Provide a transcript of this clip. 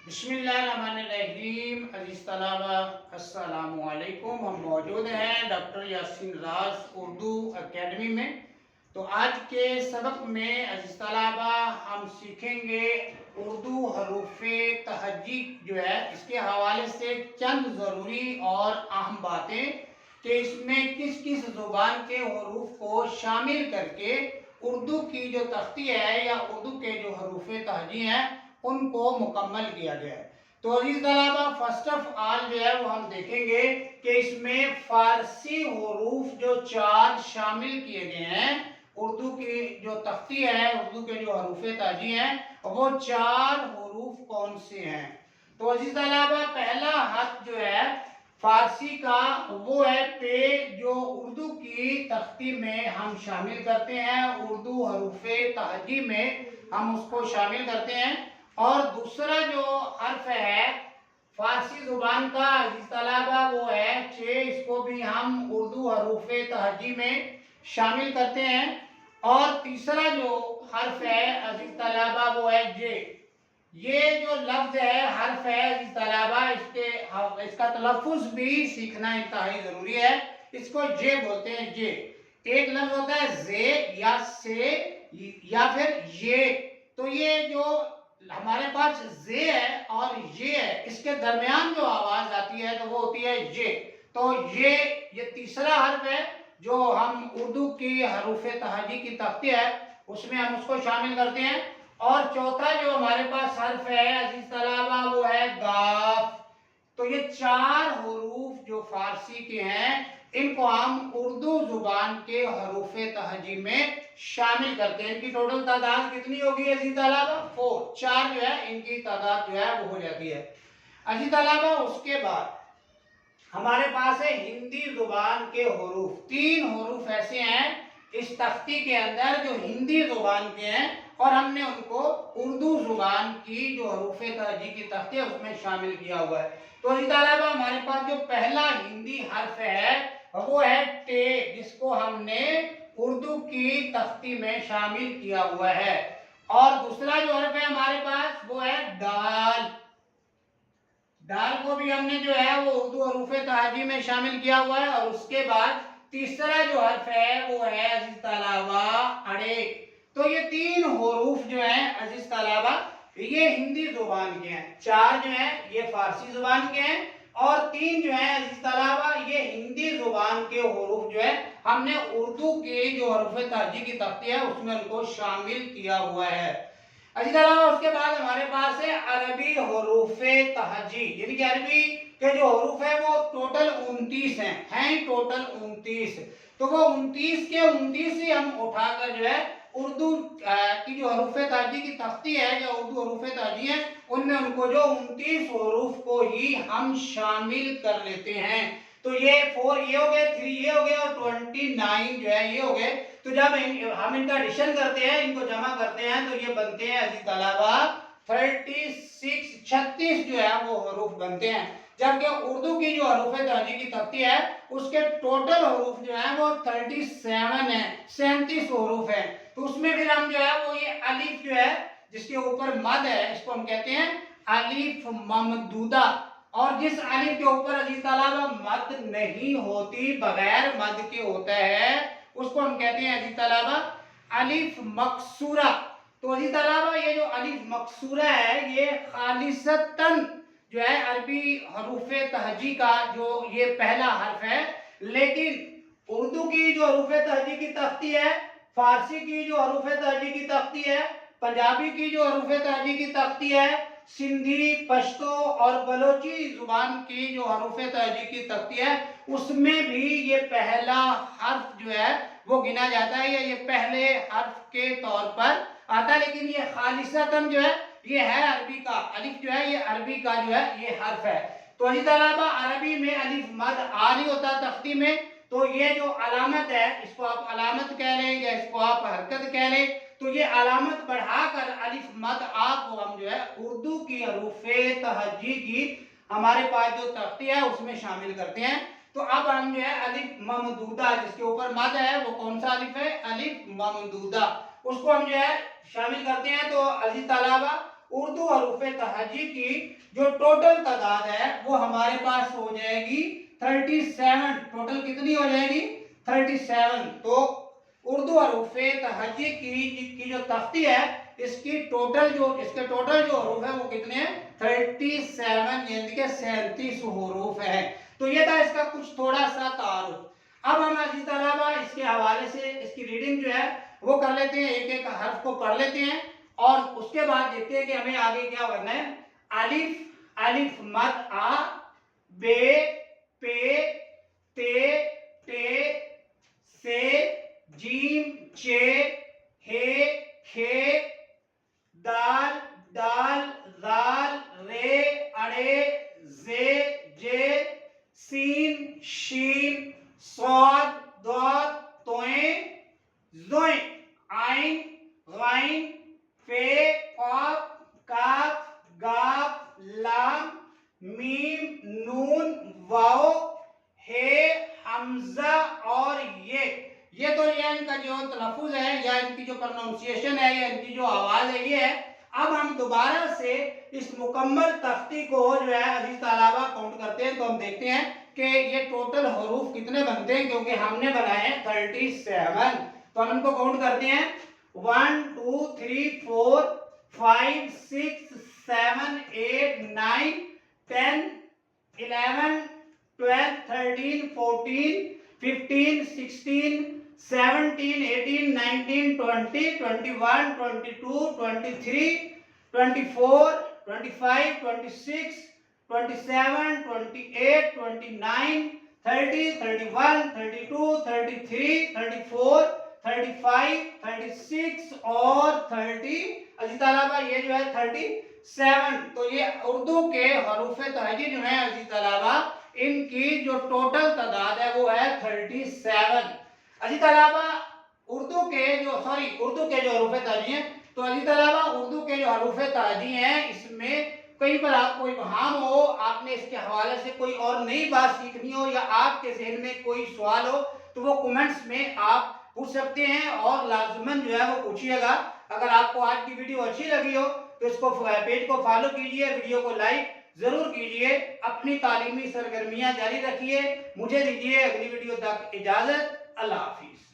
بسم اللہ الرحمن الرحیم۔ عزیز طلبہ السلام علیکم۔ ہم موجود ہیں ڈاکٹر یاسین راز اردو اکیڈمی میں۔ تو آج کے سبق میں عزیز طلبہ ہم سیکھیں گے اردو حروف تہجی جو ہے اس کے حوالے سے چند ضروری اور اہم باتیں کہ اس میں کس کس زبان کے حروف کو شامل کر کے اردو کی جو تختی ہے یا اردو کے جو حروف تہجی ہیں ان کو مکمل کیا گیا ہے۔ تو عزیز طلبہ فرسٹ آف آل جو ہے وہ ہم دیکھیں گے کہ اس میں فارسی حروف جو 4 شامل کیے گئے ہیں، اردو کی جو تختی ہے، اردو کے جو حروف تہجی ہیں وہ 4 حروف کون سے ہیں؟ تو عزیز طلبہ پہلا حرف جو ہے فارسی کا وہ ہے پے، جو اردو کی تختی میں ہم شامل کرتے ہیں، اردو حروف تہجی میں ہم اس کو شامل کرتے ہیں۔ اور دوسرا جو حرف ہے فارسی زبان کا عزیز طلبہ وہ ہے چ، اس کو بھی ہم اردو حروف تہجی میں شامل کرتے ہیں۔ اور تیسرا جو حرف ہے عزیز طلبہ وہ ہے جے۔ یہ جو لفظ ہے حرف ہے عزیز طلبہ اس کا تلفظ بھی سیکھنا انتہائی ضروری ہے۔ اس کو جے بولتے ہیں، جے۔ ایک لفظ ہوتا ہے زے یا سے یا پھر یہ۔ تو یہ جو ہمارے پاس زے ہے اور یہ ہے، اس کے درمیان جو آواز آتی ہے تو وہ ہوتی ہے یہ۔ تو یہ تیسرا حرف ہے جو ہم اردو کی حروف تہجی کی تختی ہے اس میں ہم اس کو شامل کرتے ہیں۔ اور چوتھا جو ہمارے پاس حرف ہے عزیز طلبہ وہ ہے گاف۔ تو یہ 4 حروف جو فارسی کے ہیں ان کو ہم اردو زبان کے حروف تہجی میں شامل کرتے ہیں۔ ان کی ٹوٹل تعداد کتنی ہوگی عزیز طلبہ؟ 4 4 جو ہے ان کی تعداد جو ہے وہ ہو جاتی ہے عزیز طلبہ۔ اس کے بعد ہمارے پاس ہے ہندی زبان کے حروف۔ 3 حروف ایسے ہیں اس تختی کے اندر جو ہندی زبان کے ہیں اور ہم نے ان کو اردو زبان کی جو حروف تہجی کی تختی ہے اس میں شامل کیا ہوا ہے۔ تو عزیز طلبہ ہمارے پاس جو پہلا ہندی حرف ہے وہ ہے ٹے، جس کو ہم نے اردو کی تختی میں شامل کیا ہوا ہے۔ اور دوسرا جو حرف ہے ہمارے پاس وہ ہے ڈال۔ ڈال کو بھی ہم نے جو ہے وہ اردو حروف تہجی میں شامل کیا ہوا ہے۔ اور اس کے بعد تیسرا جو حرف ہے وہ ہے عزیز طلبہ اڑے۔ تو یہ 3 حروف جو ہیں عزیز طلبہ یہ ہندی زبان کے ہیں۔ 4 جو ہیں یہ فارسی زبان کے ہیں اور 3 جو ہیں عزیز طلبہ یہ ہندی زبان کے حروف جو ہے ہم نے اردو کی جو حروف تہجی کی تختی ہے اس میں ان کو شامل کیا ہوا ہے عزیز طلبہ۔ اس کے بعد ہمارے پاس ہے عربی حروف تہجی، یعنی کہ عربی کے جو حروف ہیں وہ ٹوٹل 29 ہیں ٹوٹل 29۔ تو وہ 29 کے 29 ہی ہم اٹھا کر جو ہے اردو کی جو حروف تہجی کی تختی ہے یا اردو حروف تہجی ہے ان میں ان کو جو 29 حروف کو ہی ہم شامل کر لیتے ہیں۔ تو یہ 4 یہ ہو گئے، 3 یہ ہو گئے اور 29 جو ہے یہ ہو گئے۔ تو جب ہم ان کا ایڈیشن کرتے ہیں، ان کو جمع کرتے ہیں تو یہ بنتے ہیں عزیز طلبہ 36 جو ہے وہ حروف بنتے ہیں۔ جبکہ اردو کی جو حروف تہجی کی تختی ہے اس کے ٹوٹل حروف جو ہیں وہ 37 ہیں، 37 حروف ہیں۔ تو اس میں پھر ہم جو ہے وہ یہ الف جو ہے جس کے اوپر مد ہے اس کو ہم کہتے ہیں الف ممدودہ۔ اور جس الف کے اوپر عزیز طلبہ مد نہیں ہوتی، بغیر مد کے ہوتا ہے، اس کو ہم کہتے ہیں عزیز طلبہ الف مکسورہ۔ تو عزیز طلبہ یہ جو الف مکسورہ ہے یہ خالصتاً جو ہے عربی حروف تہجی کا جو یہ پہلا حرف ہے، لیکن اردو کی جو حروف تہجی کی تختی ہے، فارسی کی جو حروف تہجی کی تختی ہے، پنجابی کی جو حروف تہجی کی تختی ہے، سندھی، پشتو اور بلوچی زبان کی جو حروف تہجی کی تختی ہے اس میں بھی یہ پہلا حرف جو ہے وہ گنا جاتا ہے یا یہ پہلے حرف کے طور پر آتا ہے، لیکن یہ خالصتاً جو ہے یہ ہے عربی کا الف جو ہے یہ عربی کا جو ہے یہ حرف ہے۔ تو عزیز طلبہ عربی میں الف مد آ نہیں ہوتا تختی میں، تو یہ جو علامت ہے اس کو آپ علامت کہہ لیں یا اس کو آپ حرکت کہہ لیں، تو یہ علامت بڑھا کر الف مد آ کو ہم جو ہے اردو کی حروف تہجی کی ہمارے پاس جو تختی ہے اس میں شامل کرتے ہیں۔ تو اب ہم جو ہے الف ممدودہ جس کے اوپر مد ہے وہ کون سا الف ہے؟ الف ممدودہ، اس کو ہم جو ہے شامل کرتے ہیں۔ تو عزیز طلبہ اردو حروف تہجی کی جو ٹوٹل تعداد ہے وہ ہمارے پاس ہو جائے گی 37. ٹوٹل کتنی ہو جائے گی 37. تو اردو حروف تہجی کی جو تختی ہے اس کے ٹوٹل جو حروف ہیں وہ کتنے ہیں 37 یعنی کہ 37 حروف ہیں. تو یہ تھا اس کا کچھ تھوڑا سا تعارف. اب ہم عزیز طلبہ اس کے حوالے سے اس کی ریڈنگ جو ہے وہ کر لیتے ہیں, ایک ایک حرف کو پڑھ لیتے ہیں اور اس کے بعد دیکھتے ہیں کہ ہمیں آگے کیا کرنا ہے. الف الف مد آ, بے پے تے ٹے سے, جیم چے ہے کھے, دال دال ذال رے اڑے زے جے, سین شین صاد ضاد طویں زویں, عین غین فے قاف کاف گاف لام میم نون واو ہے حمزہ اور یہ تو یہ ان کا جو تلفظ ہے یا ان کی جو پروننسیشن ہے یا ان کی جو آواز ہے یہ ہے. اب ہم دوبارہ سے اس مکمل تختی کو جو ہے عزیز طلبہ کاؤنٹ کرتے ہیں تو ہم دیکھتے ہیں کہ یہ ٹوٹل حروف کتنے بنتے ہیں, کیونکہ ہم نے بنائے ہیں 37. تو ہم ان کو کاؤنٹ کرتے ہیں 1 2 3 4 5 6 7 8 9 10 11 12 13 14 15 16 17 18 19 20 21 22 23 24 25 26 27 28 29 30 31 32 33 34 35 36 اور 30. عزیز طلبہ یہ جو ہے 37. تو یہ اردو کے حروف تہجی جو ہیں عزیز طلبہ ان کی جو ٹوٹل تعداد ہے وہ ہے 37. عزیز طلبہ اردو کے جو حروف تہجی ہیں تو عزیز طلبہ اردو کے جو حروف تہجی ہیں اس میں کہیں پر آپ کو ابہام ہو, آپ نے اس کے حوالے سے کوئی اور نئی بات سیکھنی ہو یا آپ کے ذہن میں کوئی سوال ہو تو وہ کمنٹس میں آپ پوچھ سکتے ہیں اور لازماً جو ہے وہ پوچھیے گا. اگر آپ کو آج کی ویڈیو اچھی لگی ہو تو اس کو پیج کو فالو کیجئے, ویڈیو کو لائک ضرور کیجئے, اپنی تعلیمی سرگرمیاں جاری رکھیے. مجھے دیجیے اگلی ویڈیو تک اجازت. اللہ حافظ.